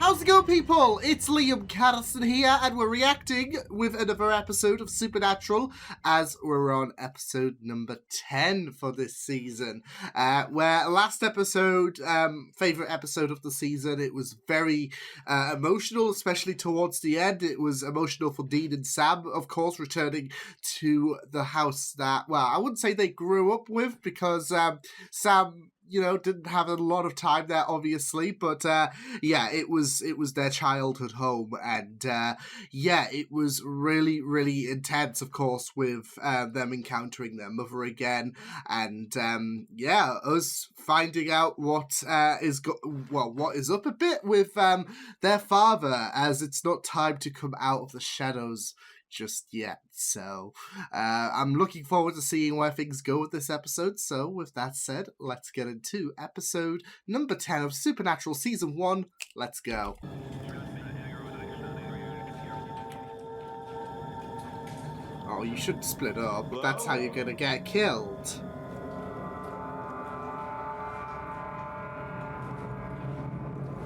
How's it going, people? It's Liam Catterson here, and we're reacting with another episode of Supernatural, as we're on episode number 10 for this season. Where last episode, favourite episode of the season, it was very emotional, especially towards the end. It was emotional for Dean and Sam, of course, returning to the house that, well, I wouldn't say they grew up with, because Sam, you know, didn't have a lot of time there, obviously, but yeah, it was their childhood home, and yeah, it was really, really intense, of course, with them encountering their mother again, and yeah, us finding out what is up a bit with their father, as it's not time to come out of the shadows just yet. So I'm looking forward to seeing where things go with this episode. So with that said, let's get into episode number 10 of Supernatural Season 1. Let's go. Oh, you should split up. That's how you're gonna get killed.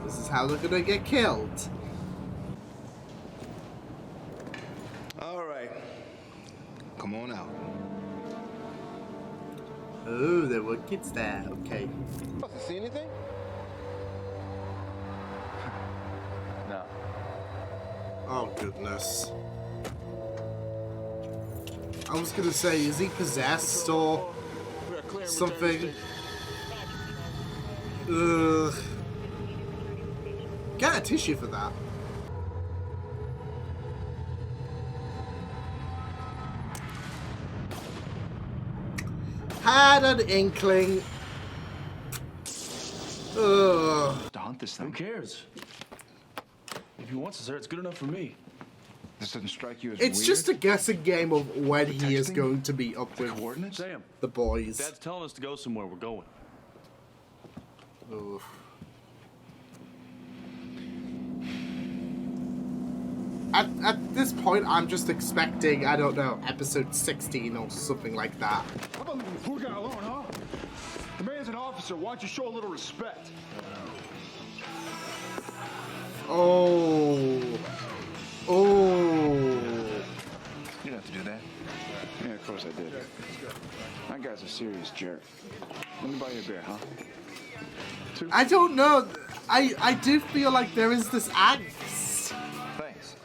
This is how they're gonna get killed. Come on out. Oh, there were kids there. Okay. See anything? No. Oh, goodness. I was gonna say, is he possessed or something? Ugh. Get a tissue for that. Had an inkling. Ugh. To hunt this thing. Who cares? If he wants us there, it's good enough for me. This doesn't strike you as It's weird? just a guessing game of when he is going to be up with coordinates? Sam, the boys. Dad's telling us to go somewhere. We're going. Oof. At this point, I'm just expecting, I don't know, episode 16 or something like that. How about leaving the poor guy alone, huh? The man's an officer. Why don't you show a little respect? Oh. Oh. You didn't have to do that. Yeah, of course I did. That guy's a serious jerk. Let me buy you a beer, huh? Two? I don't know. I do feel like there is this angst. Thanks.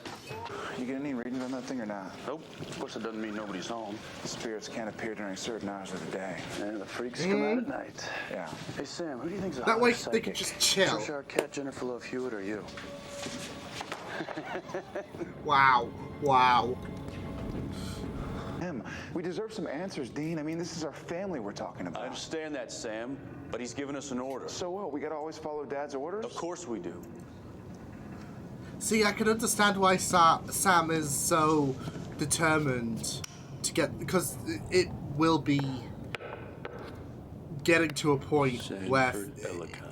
You get any readings on that thing or not? Nope. Of course, it doesn't mean nobody's home. Spirits can't appear during certain hours of the day. And the freaks come out at night. Yeah. Hey, Sam, who do you think's the That way hottest they can psychic? just chill. Trisha Arquette, Jennifer Love Hewitt, or you? Wow. Wow. Him. We deserve some answers, Dean. I mean, this is our family we're talking I about. understand that, Sam, but he's given us an order. So what? We gotta always follow Dad's orders? Of course we do. See, I can understand why Sam is so determined to get, because it will be getting to a point where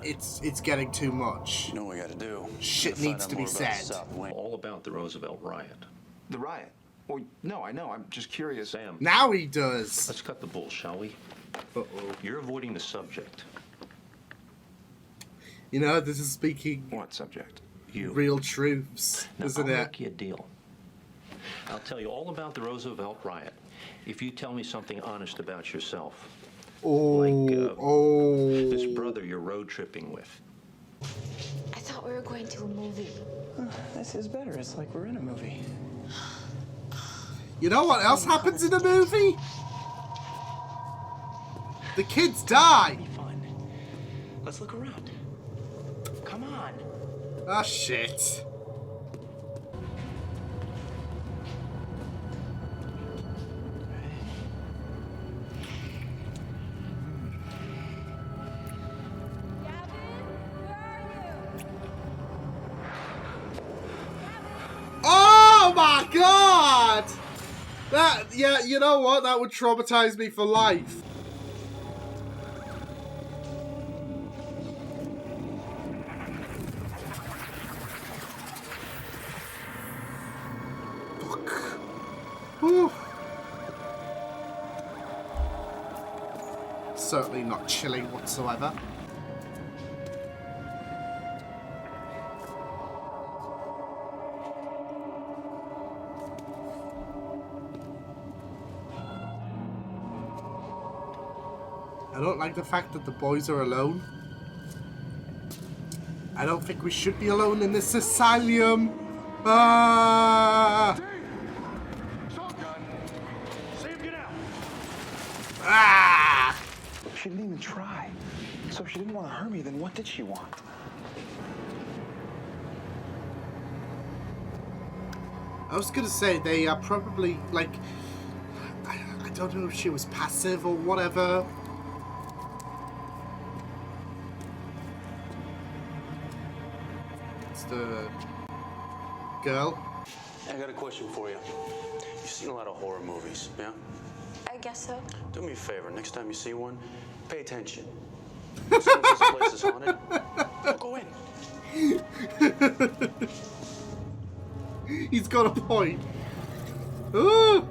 it's getting too much. You know what we got to do? Shit needs to be said. All about the Roosevelt riot. The riot? Well, no, I know. I'm just curious. Sam, Now he does. let's cut the bull, shall we? Uh-oh. You're avoiding the subject. You know, this is speaking What subject? You. real truths, Now, isn't I'll it? make you a deal. I'll tell you all about the Roosevelt riot if you tell me something honest about yourself. Oh, This brother you're road tripping with. I thought we were going to a movie. This is better. It's like we're in a movie. You know what else happens in a movie? The kids die. Be fun. Let's look around. Come on. Ah, shit. Oh my god! That, yeah, you know what? That would traumatize me for life. Fuck. Whew. Certainly not chilling whatsoever. I don't like the fact that the boys are alone. I don't think we should be alone in this asylum. Ah! Shotgun. See him get out. Ah! She didn't even try. So if she didn't want to hurt me, then what did she want? I was gonna say they are probably like, I don't know if she was passive or whatever. It's the girl. I got a question for you. You've seen a lot of horror movies, yeah? I guess so. Do me a favor. Next time you see one, pay attention. If someone says the place is haunted, don't go in. He's got a point. Ooh.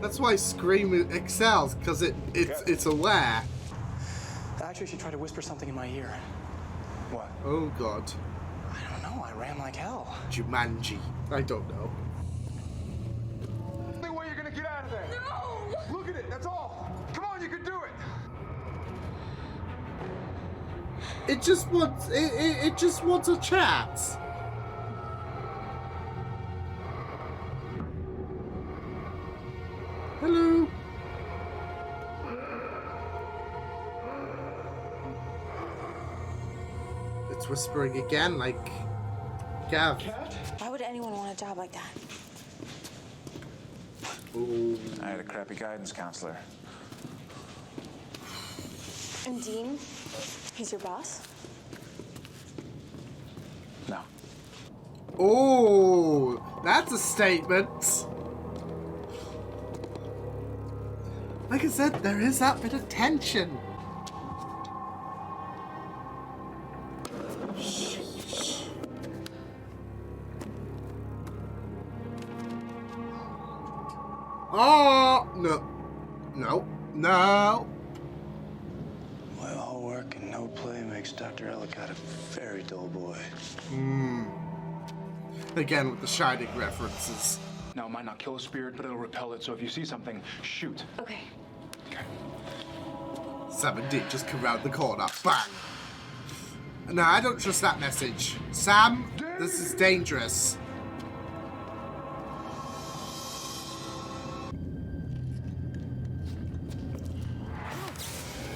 That's why Scream excels, because it's aware. Actually, she tried to whisper something in my ear. What? Oh god. I don't know. I ran like hell. Jumanji. I don't know. Only way you're gonna get out of there. No! Look at it, that's all. Come on, you can do it. It just wants a chat. Hello. It's whispering again, like Gav. Why would anyone want a job like that? Ooh. I had a crappy guidance counselor. And Dean? He's your boss? No. Oh, that's a statement. Like I said, there is that bit of tension. Oh, no. No. No. Well, all work and no play makes Dr. Ellicott a very dull boy. Again with the Shining references. Now, it might not kill a spirit, but it'll repel it. So if you see something, shoot. Okay. Okay. 7D just come round the corner. Bang! No, I don't trust that message. Sam, this is dangerous.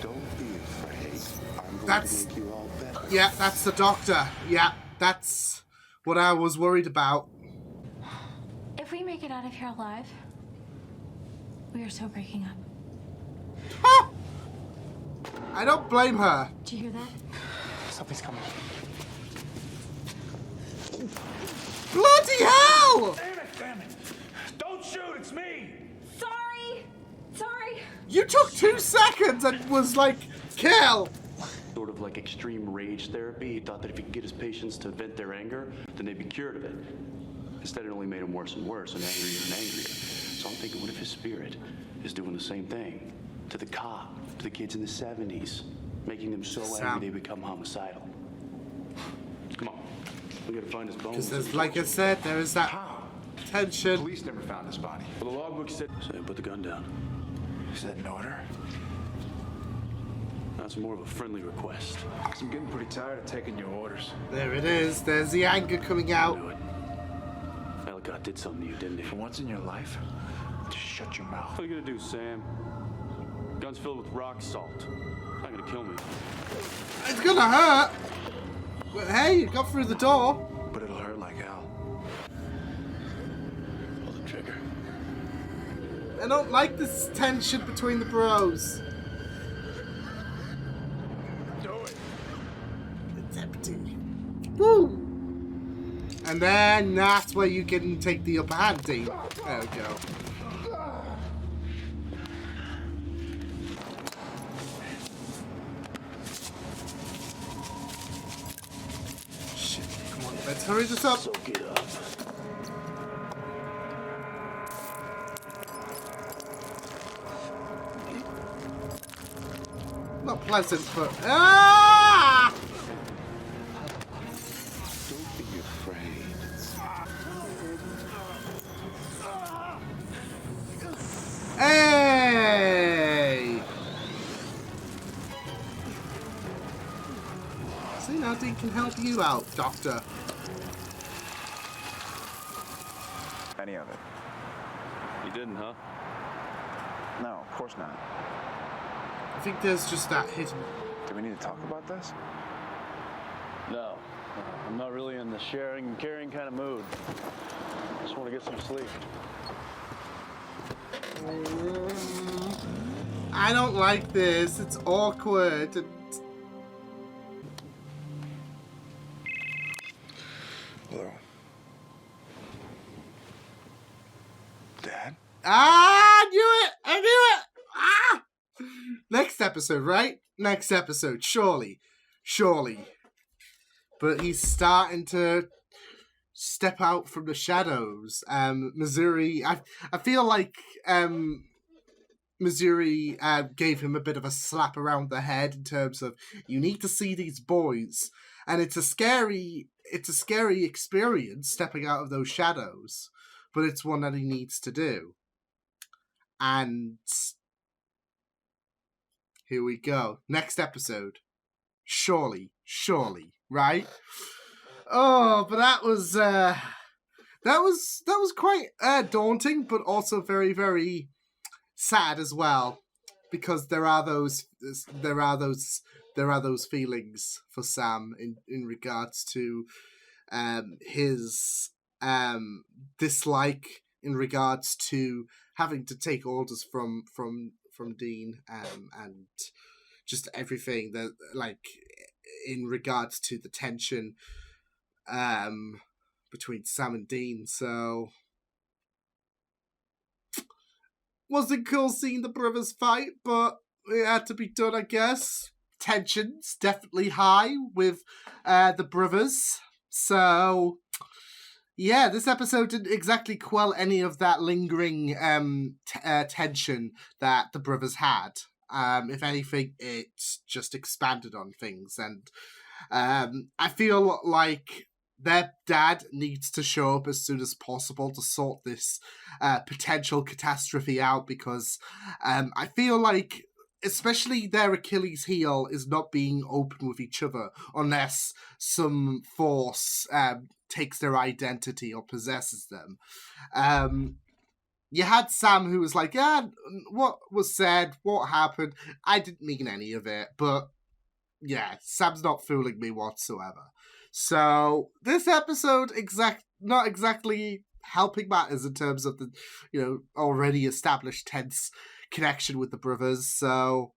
Don't be afraid. I'm going That's- to make you all better. Yeah, that's the doctor. Yeah, that's what I was worried about. If we make it out of here alive, we are so breaking up. Ha! I don't blame her. Did you hear that? Something's coming. Bloody hell! Damn it! Don't shoot, it's me! Sorry! Sorry! You took 2 seconds and was like, kill! Sort of like extreme rage therapy. He thought that if he could get his patients to vent their anger, then they'd be cured of it. Instead, it only made them worse and worse and angrier and angrier. So I'm thinking, what if his spirit is doing the same thing to the cop, to the kids in the 70s, making them so Sam. angry they become homicidal? Come on, we gotta find his bones. Because like I said, there is that How? tension. Police never found his body. Well, the logbook said, so put the gun down. Is that an order? That's more of a friendly request. I'm getting pretty tired of taking your orders. There it is. There's the anger coming out. Do it. Ellicott did something to you, didn't he? For once in your life, just shut your mouth. What are you gonna do, Sam? Gun's filled with rock salt. Not gonna kill me. It's gonna hurt. But hey, you got through the door. But it'll hurt like hell. Pull the trigger. I don't like this tension between the bros. Do it. It's empty. Woo! And then that's where you can take the upper hand, Dean. There we go. Shit, come on, let's hurry this up. Soak it up. Not pleasant, but ah! Don't be afraid. can help you out, Doctor. Any of it. You didn't, huh? No, of course not. I think there's just that hidden... Do we need to talk about this? No. I'm not really in the sharing and caring kind of mood. Just want to get some sleep. I don't like this. It's awkward. Hello. Dad? Ah, I knew it! I knew it! Ah! Next episode, right? Next episode, surely. Surely. But he's starting to step out from the shadows. Missouri, I feel like Missouri gave him a bit of a slap around the head in terms of, you need to see these boys. And it's a scary experience stepping out of those shadows, but it's one that he needs to do. And here we go. Next episode. Surely, right? Oh, but that was quite daunting, but also very, very sad as well, because there are those feelings for Sam in regards to his dislike in regards to having to take orders from Dean, and just everything that, like, in regards to the tension between Sam and Dean. So wasn't cool seeing the brothers fight, but it had to be done, I guess. Tensions definitely high with the brothers. So yeah, this episode didn't exactly quell any of that lingering tension that the brothers had. If anything, it just expanded on things, and I feel like their dad needs to show up as soon as possible to sort this potential catastrophe out, because I feel like, especially their Achilles heel is not being open with each other unless some force takes their identity or possesses them. You had Sam, who was like, yeah, what was said, what happened, I didn't mean any of it, but yeah, Sam's not fooling me whatsoever. So this episode not exactly helping matters in terms of the, already established tense connection with the brothers. So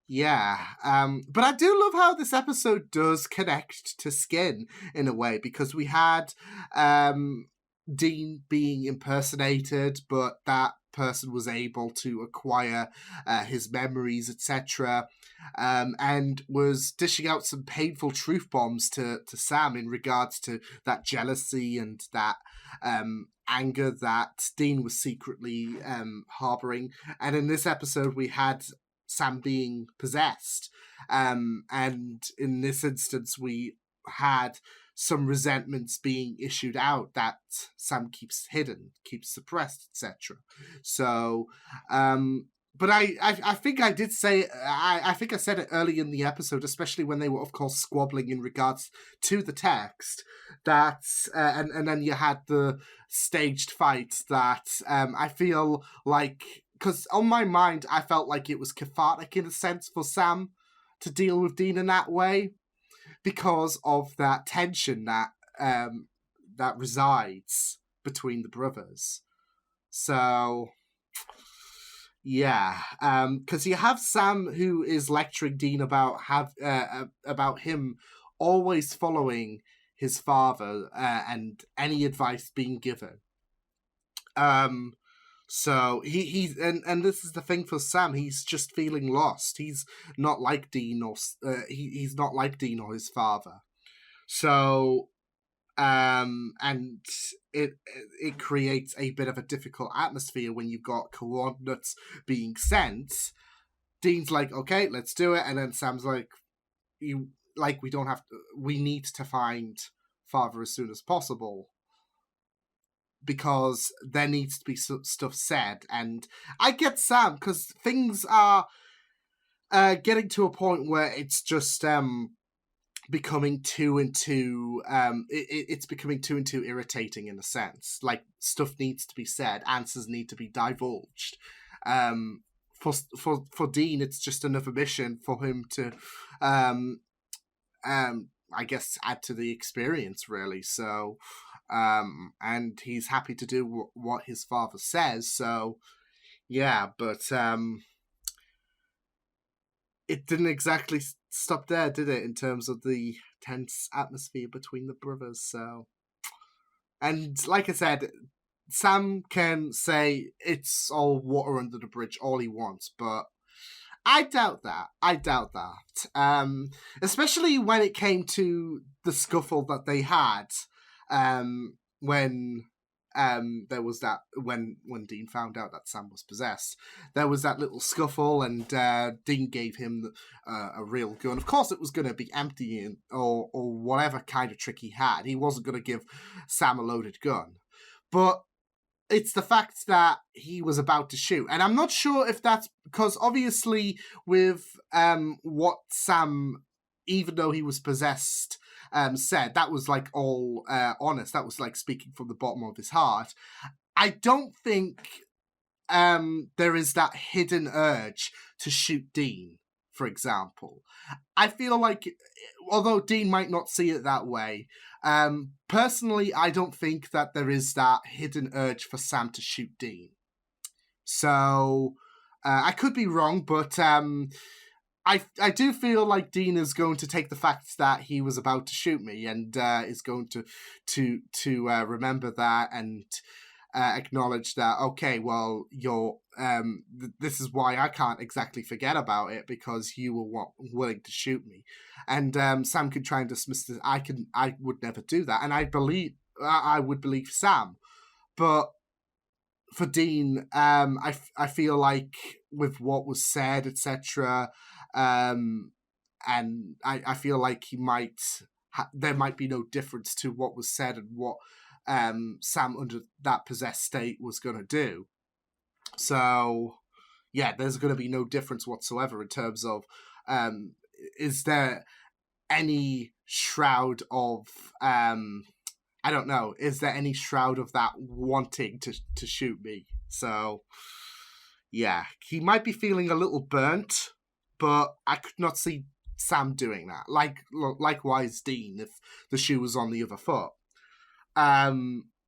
yeah, but I do love how this episode does connect to Skin in a way, because we had Dean being impersonated, but that person was able to acquire his memories, etc., and was dishing out some painful truth bombs to Sam in regards to that jealousy and that anger that Dean was secretly harboring. And in this episode, we had Sam being possessed, and in this instance, we had some resentments being issued out that Sam keeps hidden, keeps suppressed, etc. So, but I think I did say, I think I said it early in the episode, especially when they were, of course, squabbling in regards to the text, that, and then you had the staged fight that I feel like, because on my mind, I felt like it was cathartic in a sense for Sam to deal with Dean in that way, because of that tension that that resides between the brothers. So yeah, because you have Sam who is lecturing Dean about him always following his father and any advice being given. So he's and this is the thing for Sam. He's just feeling lost. He's not like Dean, or he's not like Dean or his father. So and it creates a bit of a difficult atmosphere when you've got coordinates being sent. Dean's like, okay, let's do it, and then Sam's like, we need to find father as soon as possible, because there needs to be stuff said. And I get Sam, because things are getting to a point where it's just becoming it's becoming too and too irritating in a sense. Like, stuff needs to be said, answers need to be divulged. For Dean, it's just another mission for him to I guess add to the experience, really. So and he's happy to do what his father says. So yeah, but it didn't exactly stop there, did it, in terms of the tense atmosphere between the brothers? So, and like I said, Sam can say it's all water under the bridge all he wants, but I doubt that. Especially when it came to the scuffle that they had when there was that when Dean found out that Sam was possessed. There was that little scuffle, and Dean gave him a real gun. Of course, it was going to be empty or whatever kind of trick he had. He wasn't going to give Sam a loaded gun, but it's the fact that he was about to shoot. And I'm not sure if that's because obviously with what Sam, even though he was possessed, said, that was like all honest. That was like speaking from the bottom of his heart. I don't think there is that hidden urge to shoot Dean, for example. I feel like, although Dean might not see it that way, personally, I don't think that there is that hidden urge for Sam to shoot Dean. So I could be wrong, but I do feel like Dean is going to take the fact that he was about to shoot me and is going to remember that and acknowledge that, okay, well, you're this is why I can't exactly forget about it, because you were willing to shoot me. And Sam could try and dismiss this. I would never do that, and I would believe Sam. But for Dean, I feel like with what was said, etc., and I feel like he might there might be no difference to what was said and what Sam under that possessed state was going to do. So yeah, there's going to be no difference whatsoever in terms of is there any shroud of I don't know, is there any shroud of that wanting to shoot me? So yeah, he might be feeling a little burnt, but I could not see Sam doing that. Likewise Dean, if the shoe was on the other foot.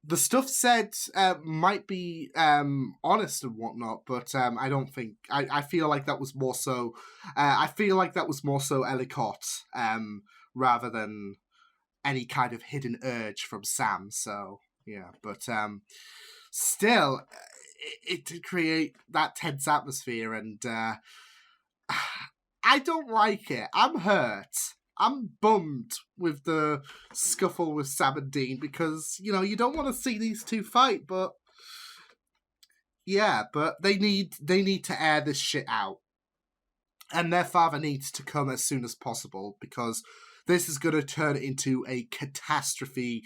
The stuff said might be honest and whatnot, but I don't think. I feel like that was more so. I feel like that was more so Ellicott, rather than any kind of hidden urge from Sam. So yeah, but still, it did create that tense atmosphere, and I don't like it. I'm hurt. I'm bummed with the scuffle with Sam and Dean, because, you know, you don't want to see these two fight, but yeah, but they need to air this shit out. And their father needs to come as soon as possible, because this is going to turn into a catastrophe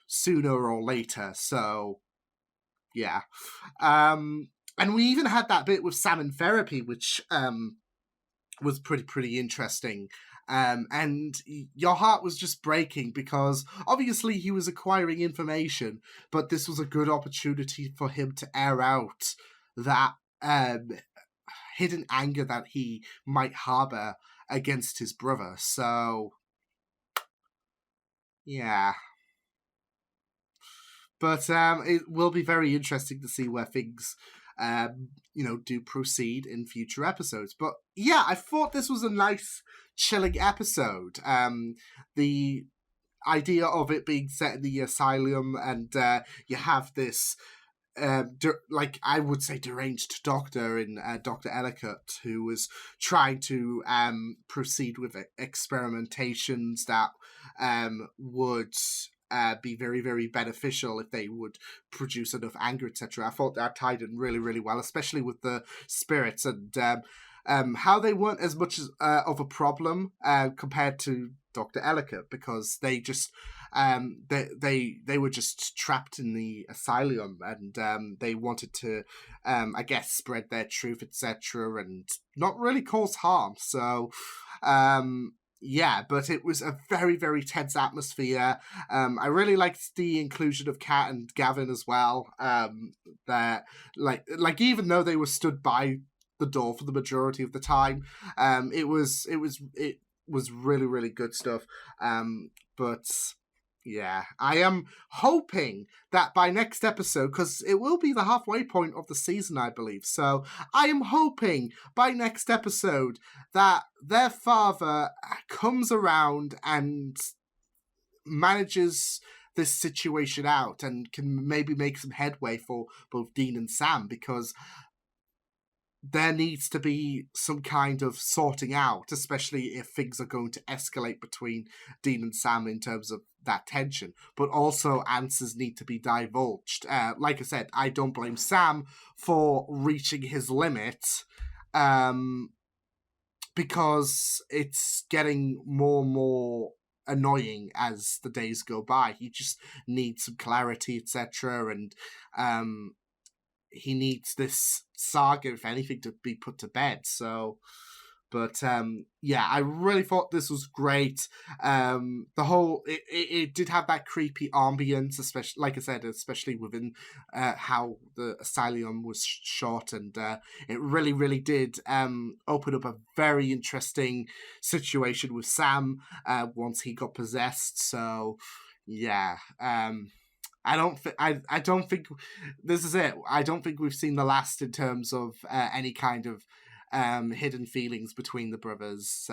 sooner or later. So yeah. And we even had that bit with Sam in therapy, which was pretty interesting. And your heart was just breaking, because obviously he was acquiring information, but this was a good opportunity for him to air out that hidden anger that he might harbor against his brother. So yeah, but it will be very interesting to see where things do proceed in future episodes. But yeah, I thought this was a nice chilling episode. The idea of it being set in the asylum, and you have this I would say deranged doctor in Dr. Ellicott, who was trying to proceed with experimentations that would be very, very beneficial if they would produce enough anger, etc. I thought that tied in really, really well, especially with the spirits, and how they weren't as much of a problem compared to Dr. Ellicott, because they just they were just trapped in the asylum, and they wanted to I guess spread their truth, etc., and not really cause harm. So yeah, but it was a very, very tense atmosphere. I really liked the inclusion of Kat and Gavin as well. That like even though they were stood by the door for the majority of the time, it was really, really good stuff. But yeah, I am hoping that by next episode, because it will be the halfway point of the season, I believe. So I am hoping by next episode that their father comes around and manages this situation out and can maybe make some headway for both Dean and Sam, because there needs to be some kind of sorting out, especially if things are going to escalate between Dean and Sam in terms of that tension. But also answers need to be divulged. Like I said, I don't blame Sam for reaching his limit, because it's getting more and more annoying as the days go by. He just needs some clarity, etc. And he needs this saga, if anything, to be put to bed. So, but yeah, I really thought this was great. The whole it did have that creepy ambience, especially, like I said, especially within how the Asylum was shot, and it really, really did open up a very interesting situation with Sam once he got possessed. So, yeah. I don't think this is it. I don't think we've seen the last in terms of any kind of hidden feelings between the brothers,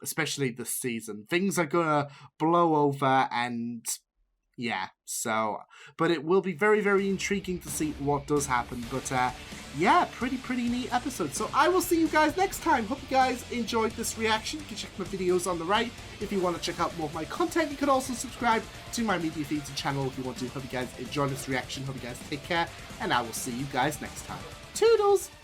especially this season. Things are gonna blow over, and yeah, so, but it will be very, very intriguing to see what does happen. But yeah, pretty neat episode. So I will see you guys next time. Hope you guys enjoyed this reaction. You can check my videos on the right if you want to check out more of my content. You can also subscribe to my media feeds and channel if you want to. Hope you guys enjoy this reaction. Hope you guys take care, and I will see you guys next time. Toodles!